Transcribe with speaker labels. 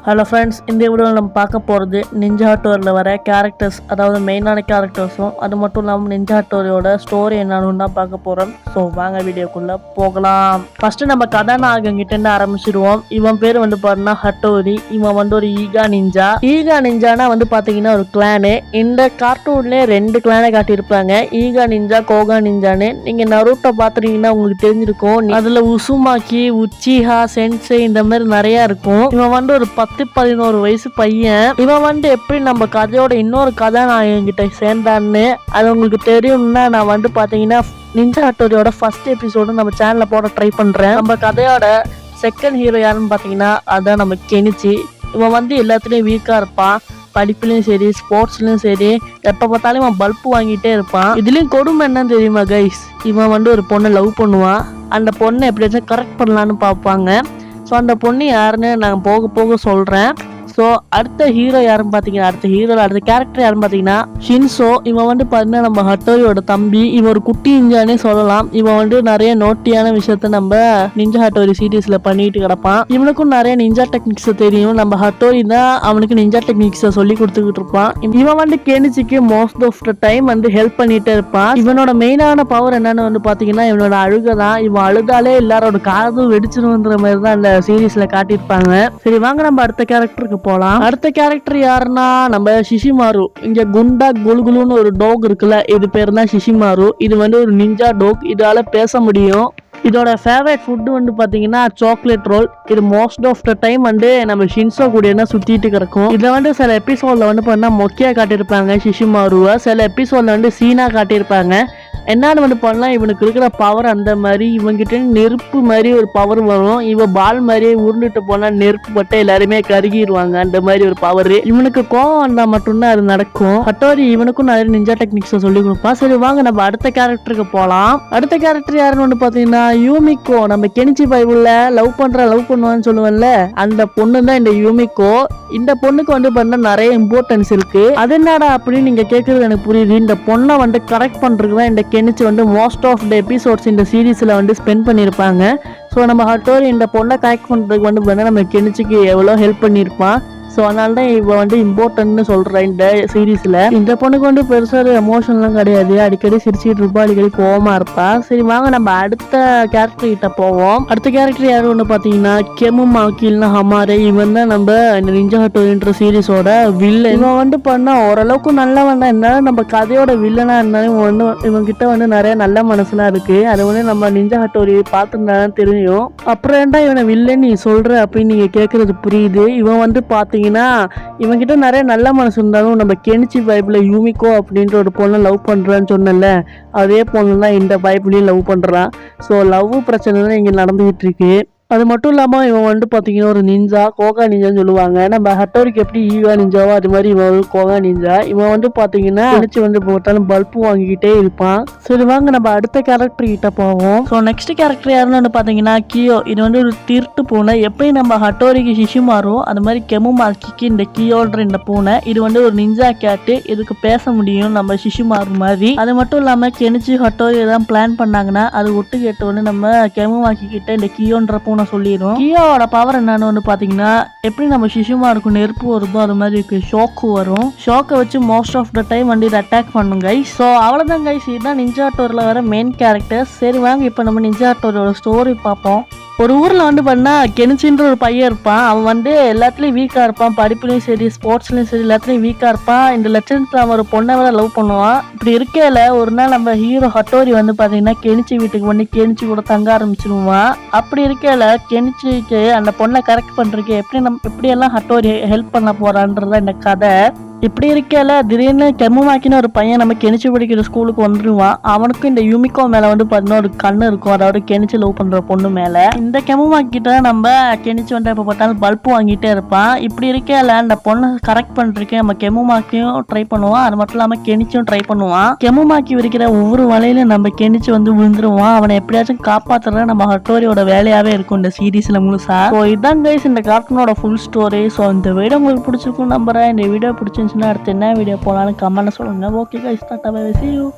Speaker 1: Hello friends, இந்த வீடியோவில் நம்ம பார்க்க போகிறது நிஞ்சா ஹட்டோரியில் வர கேரக்டர்ஸ், அதாவது மெயினான கேரக்டர்ஸும் அது மட்டும் இல்லாமல் நிஞ்சா ஹட்டோரியோட ஸ்டோரி என்னன்னு தான் பார்க்க போகிறோம். ஸோ வாங்க வீடியோக்குள்ளே போகலாம். ஃபஸ்ட்டு நம்ம கதாநாயகங்கிட்டேருந்து ஆரம்பிச்சிடுவோம். இவன் பேர் பாருன்னா ஹட்டோரி. இவன் ஒரு ஈகா நிஞ்சானா பார்த்தீங்கன்னா ஒரு கிளானு. இந்த கார்ட்டூன்லேயே 2 கிளானை காட்டியிருப்பாங்க, ஈகா நிஞ்சா, கோகா நிஞ்சான்னு. நீங்கள் நருட்டோ பார்த்துட்டீங்கன்னா உங்களுக்கு தெரிஞ்சிருக்கும். அதில் உசுமாக்கி, உச்சிஹா, சென்சே இந்த மாதிரி நிறையா இருக்கும். இவன் ஒரு 10-11 வயசு பையன். இவன் எப்படி நம்ம கதையோட இன்னொரு கதாநாயகன் கிட்ட சேர்ந்தான்னு அது உங்களுக்கு தெரியும்னா நான் பார்த்தீங்கன்னா நிஞ்சா ஹட்டோரியோட ஃபர்ஸ்ட் எபிசோடு நம்ம சேனல்ல போட ட்ரை பண்றேன். நம்ம கதையோட செகண்ட் ஹீரோ யாருன்னு பார்த்தீங்கன்னா அதான் நம்ம கெனிச்சி. இவன் எல்லாத்துலேயும் வீக்கா இருப்பான். படிப்புலையும் சரி, ஸ்போர்ட்ஸ்லையும் சரி, எப்போ பார்த்தாலும் இவன் பல்ப் வாங்கிட்டே இருப்பான். இதுலேயும் கொடுமை என்னன்னு தெரியுமா கைஸ்? இவன் ஒரு பொண்ணை லவ் பண்ணுவான். அந்த பொண்ணை எப்படியாச்சும் கரெக்ட் பண்ணலான்னு பார்ப்பாங்க. ஸோ அந்த பொண்ணு யாருன்னு நான் போக போக சொல்கிறேன். ஸோ அடுத்த ஹீரோ யாருன்னு பார்த்தீங்கன்னா அடுத்த கேரக்டர் யாருன்னு பார்த்தீங்கன்னா ஷின்சோ. இவன் பார்த்தீங்கன்னா நம்ம ஹட்டோரியோட தம்பி. இவன் ஒரு குட்டி நிஞ்சானே சொல்லலாம். இவன் நிறைய நோட்டியான விஷயத்த நம்ம நிஞ்சா ஹட்டோரி சீரீஸில் பண்ணிட்டு கிடப்பான். இவனுக்கும் நிறைய நிஞ்சா டெக்னிக்ஸ் தெரியும். நம்ம ஹட்டோரி தான் அவனுக்கு நிஞ்சா டெக்னிக்ஸை சொல்லி கொடுத்துக்கிட்டு இருப்பான். இவன் கெனிச்சிக்கு most of the time help பண்ணிட்டே இருப்பான். இவனோட மெயினான பவர் என்னன்னு பார்த்தீங்கன்னா இவனோட அழுகை தான். இவன் அழுதாலே எல்லாரோட காது வெடிச்சிருன்ற மாதிரி தான் அந்த சீரீஸில் காட்டியிருப்பாங்க. சரி வாங்க நம்ம அடுத்த கேரக்டருக்கு போலாம். அடுத்த கேரக்டர் யாருன்னா நம்ம ஷிஷிமாரு. இங்க குண்டா குலுகுலுன்னு ஒரு டாக் இருக்குல்ல, இது பேர் தான் ஷிஷிமாரு. இது ஒரு நிஞ்சா டாக். இதால பேச முடியும். இதோட ஃபேவரட் ஃபுட்டு பார்த்தீங்கன்னா சாக்லேட் ரோல். இது மோஸ்ட் ஆஃப் த டைம் நம்ம ஷின்சோ கூட சுற்றிட்டு கிடக்கும். இதை சில எபிசோடில் பண்ணால் மொக்கையாக காட்டியிருப்பாங்க ஷிஷிமாருவை. சில எபிசோடில் சீனா காட்டியிருப்பாங்க. என்னன்னு பண்ணலாம், இவனுக்கு இருக்கிற பவர் அந்த மாதிரி. இவங்கிட்ட நெருப்பு மாதிரி ஒரு பவர் வரும். இவன் பால் மாதிரியே உருண்டுட்டு போனால் நெருப்பு பட்ட எல்லாருமே கருகிடுவாங்க. அந்த மாதிரி ஒரு பவர். இவனுக்கு கோவம் வந்தால் மட்டும்தான் அது நடக்கும். ஹட்டோரி இவனுக்கும் நிறைய நிஞ்சா டெக்னிக்ஸை சொல்லி கொடுப்பான். சரி வாங்க நம்ம அடுத்த கேரக்டருக்கு போகலாம். அடுத்த கேரக்டர் யாருன்னு பார்த்தீங்கன்னா யூமிகோ. நம்ம கெனிச்சி பைபிள்ல லவ் பண்ணுவான்னு சொல்லுவேன்ல, அந்த பொண்ணு தான் இந்த யூமிகோ. இந்த பொண்ணுக்கு பண்ண நிறைய இம்பார்ட்டன்ஸ் இருக்கு. அது என்னடா அப்படின்னு நீங்க கேட்கறது எனக்கு புரியுது. இந்த பொண்ணை கரெக்ட் பண்றதுக்கு தான் இந்த Kenichi most of the episodes இந்த சீரீஸ்ல ஸ்பெண்ட் பண்ணியிருப்பாங்க. ஸோ நம்ம ஹட்டோரி இந்த பொண்ணை கரெக்ட் பண்றதுக்கு நம்ம கெனிச்சிக்கு எவ்வளோ ஹெல்ப் பண்ணியிருப்பான். ஸோ அதனால தான் இவன் இம்பார்ட்டன்ட்னு சொல்கிறேன் இந்த சீரீஸில். இந்த பொண்ணுக்கு பெருசாக எமோஷன்லாம் கிடையாது. அடிக்கடி சிரிச்சுட்டு இருப்பா, அடிக்கடி கோவமாக இருப்பா. சரி வாங்க நம்ம அடுத்த கேரக்டர் கிட்ட போவோம். அடுத்த கேரக்டர் யாரு பார்த்தீங்கன்னா கெமுமாக்கில்னா ஹமாரே. இவன் தான் நம்ம இந்த நிஞ்சா ஹட்டோரின்ற சீரீஸோட வில்லன். இவன் பண்ணா ஓரளவுக்கு நல்லவன் தான். இருந்தாலும் நம்ம கதையோட வில்லனா இருந்தாலும் இவன்கிட்ட நிறைய நல்ல மனசுலாம் இருக்கு. அது நம்ம நிஞ்சா ஹட்டோரி பார்த்துருந்தாலும் தெரியும். அப்புறம் ஏன்டா இவனை வில்லன் நீ சொல்ற அப்படின்னு நீங்க கேட்கறது புரியுது. இவன் பார்த்தீங்கன்னா இவன்கிட்ட நிறைய நல்ல மனசு இருந்தாலும் நம்ம கெனிச்சி பைபிள் யூமிகோ அப்படின்ற ஒரு பொண்ணை லவ் பண்றான்னு சொன்னல, அதே பொண்ணு தான் இந்த பைபிளையும் லவ் பண்றான். ஸோ லவ் பிரச்சனை தான் இங்க நடந்துகிட்டு இருக்கு. அது மட்டும் இல்லாமல் இவன் பார்த்தீங்கன்னா ஒரு நிஞ்சா, கோகா நிஞ்சான்னு சொல்லுவாங்க. நம்ம ஹட்டோரிக்கு எப்படி ஈகா நிஞ்சாவோ அது மாதிரி இவன் ஒரு கோகா நிஞ்சா. இவன் பார்த்தீங்கன்னா நினைச்சு போட்டாலும் பல்ப் வாங்கிக்கிட்டே இருப்பான். சரி வாங்க நம்ம அடுத்த கேரக்டர் கிட்ட போவோம். ஸோ நெக்ஸ்ட் கேரக்டர் யாருன்னு பார்த்தீங்கன்னா கியோ. இது ஒரு திருட்டு பூனை. எப்படி நம்ம ஹட்டோரிக்கு ஷிஷிமாரோ அது மாதிரி கெமுமாக்கிக்கு இந்த கியோன்ற இந்த பூனை. இது ஒரு நிஞ்சா கேட்டு. இதுக்கு பேச முடியும் நம்ம ஷிஷிமாரு மாதிரி. அது மட்டும் இல்லாமல் கெனிச்சி ஹட்டோரி தான் பிளான் பண்ணாங்கன்னா அது ஒட்டு கேட்டு நம்ம கெமுமாக்கி கிட்ட இந்த கியோன்ற பூனை சொல்லிடும். கியோவோட பவர் என்னன்னு பாத்தீங்கன்னா எப்படி நம்ம ஷிஷிமாருக்கு நெருப்பு வருதோ அது மாதிரி ஷோக்கு வரும். ஷோக்கை வச்சு மோஸ்ட் ஆஃப் த டைம் இதை அட்டாக் பண்ணும் கைஸ். ஸோ அவ்வளோதான் கைஸ், இதுதான் நிஞ்சா ஹட்டோரியில் வர மெயின் கேரக்டர்ஸ். சரி வாங்க இப்போ நம்ம நிஞ்சா ஹட்டோரியோட ஸ்டோரி பார்ப்போம். ஒரு ஊரில் பண்ணா கெனிச்சின்ற ஒரு பையன் இருப்பான். அவன் எல்லாத்துலேயும் வீக்காக இருப்பான். படிப்புலையும் சரி, ஸ்போர்ட்ஸ்லையும் சரி, எல்லாத்துலேயும் வீக்காக இருப்பான். இந்த லட்சணத்தில் அவன் ஒரு பொண்ணை வேற லவ் பண்ணுவான். இப்படி இருக்கையில ஒரு நாள் நம்ம ஹீரோ ஹட்டோரி பார்த்தீங்கன்னா கெனிச்சி வீட்டுக்கு கெனிச்சி கூட தங்க ஆரம்பிச்சிருவான். அப்படி இருக்கையில கெனிச்சிக்கு அந்த பொண்ணை கரெக்ட் பண்ணுறதுக்கு எப்படியெல்லாம் ஹட்டோரி ஹெல்ப் பண்ண போறான்றதான் இந்த கதை. இப்படி இருக்கையில திடீர்னு கெமுமாக்கின்னு ஒரு பையன் நம்ம கெனிச்சி படிக்கிற ஸ்கூலுக்கு வந்துருவான். அவனுக்கும் இந்த யூமிகோ மேல பார்த்தீங்கன்னா ஒரு கண்ணு இருக்கும், அதாவது கெனிச்சி லவ் பண்ற பொண்ணு மேல. இந்த கெமுமாக்கிட்ட நம்ம கெனிச்சி எப்ப பார்த்தாலும் பல்ப் வாங்கிட்டே இருப்பான். இப்படி இருக்கையில அந்த பொண்ணை கரெக்ட் பண்றதுக்கு நம்ம கெமுமாக்கியும் ட்ரை பண்ணுவான். அது மட்டும் இல்லாம கெனிச்சும் ட்ரை பண்ணுவான். கெமுமாக்கி விரிக்கிற ஒவ்வொரு வலையிலும் நம்ம கெனிச்சு விழுந்துருவான். அவனை எப்படியாச்சும் காப்பாத்துற நம்ம ஹட்டோரியோட வேலையாவே இருக்கும் இந்த சீரீஸ்ல முழுசா. ஸோ இதான் கைஸ் இந்த கார்ட்டூனோட ஃபுல் ஸ்டோரி. ஸோ இந்த வீடியோ உங்களுக்கு பிடிச்சிருக்கும் நம்புறேன். இந்த வீடியோ பிடிச்சிருந்துச்சுன்னா அடுத்து என்ன வீடியோ போனாலும் கமெண்ட்ல சொல்லுங்க. Okay guys, tata bye bye, see you.